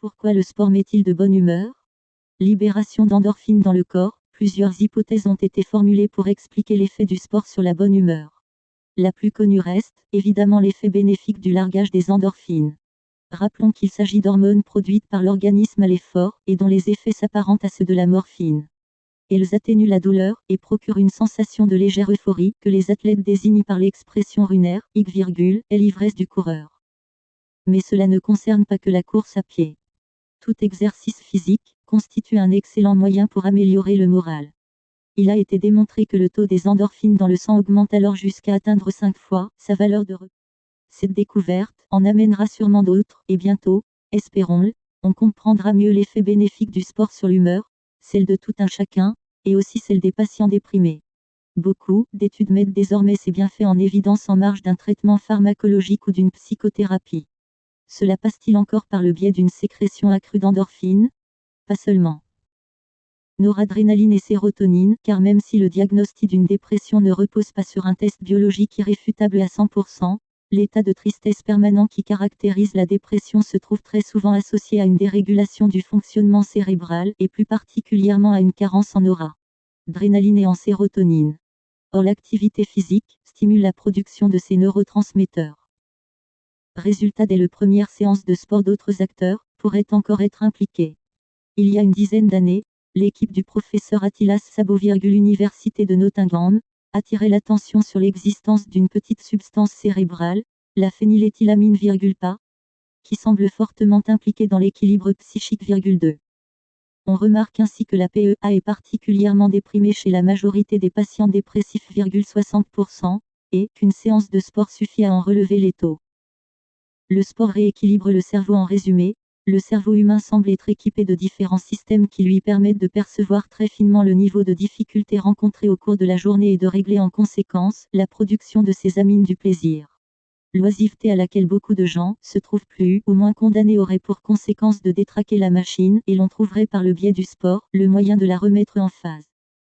Pourquoi le sport met-il de bonne humeur? Libération d'endorphines dans le corps. Plusieurs hypothèses ont été formulées pour expliquer l'effet du sport sur la bonne humeur. La plus connue reste, évidemment, l'effet bénéfique du largage des endorphines. Rappelons qu'il s'agit d'hormones produites par l'organisme à l'effort, et dont les effets s'apparentent à ceux de la morphine. Elles atténuent la douleur, et procurent une sensation de légère euphorie, que les athlètes désignent par l'expression runaire, est l'ivresse du coureur. Mais cela ne concerne pas que la course à pied. Tout exercice physique constitue un excellent moyen pour améliorer le moral. Il a été démontré que le taux des endorphines dans le sang augmente alors jusqu'à atteindre 5 fois sa valeur de repos. Cette découverte en amènera sûrement d'autres, et bientôt, espérons-le, on comprendra mieux l'effet bénéfique du sport sur l'humeur, celle de tout un chacun, et aussi celle des patients déprimés. Beaucoup d'études mettent désormais ces bienfaits en évidence en marge d'un traitement pharmacologique ou d'une psychothérapie. Cela passe-t-il encore par le biais d'une sécrétion accrue d'endorphines? Pas seulement. Noradrénaline et sérotonine, car même si le diagnostic d'une dépression ne repose pas sur un test biologique irréfutable à 100%, l'état de tristesse permanent qui caractérise la dépression se trouve très souvent associé à une dérégulation du fonctionnement cérébral et plus particulièrement à une carence en noradrénaline et en sérotonine. Or l'activité physique stimule la production de ces neurotransmetteurs. Résultat, dès la première séance de sport, d'autres acteurs pourraient encore être impliqués. Il y a une dizaine d'années, l'équipe du professeur Attilas Sabo, Université de Nottingham, attirait l'attention sur l'existence d'une petite substance cérébrale, la phényléthylamine, qui semble fortement impliquée dans l'équilibre psychique. On remarque ainsi que la PEA est particulièrement déprimée chez la majorité des patients dépressifs, 60%, et qu'une séance de sport suffit à en relever les taux. Le sport rééquilibre le cerveau. En résumé, le cerveau humain semble être équipé de différents systèmes qui lui permettent de percevoir très finement le niveau de difficulté rencontré au cours de la journée et de régler en conséquence la production de ces amines du plaisir. L'oisiveté à laquelle beaucoup de gens se trouvent plus ou moins condamnés aurait pour conséquence de détraquer la machine, et l'on trouverait par le biais du sport le moyen de la remettre en phase.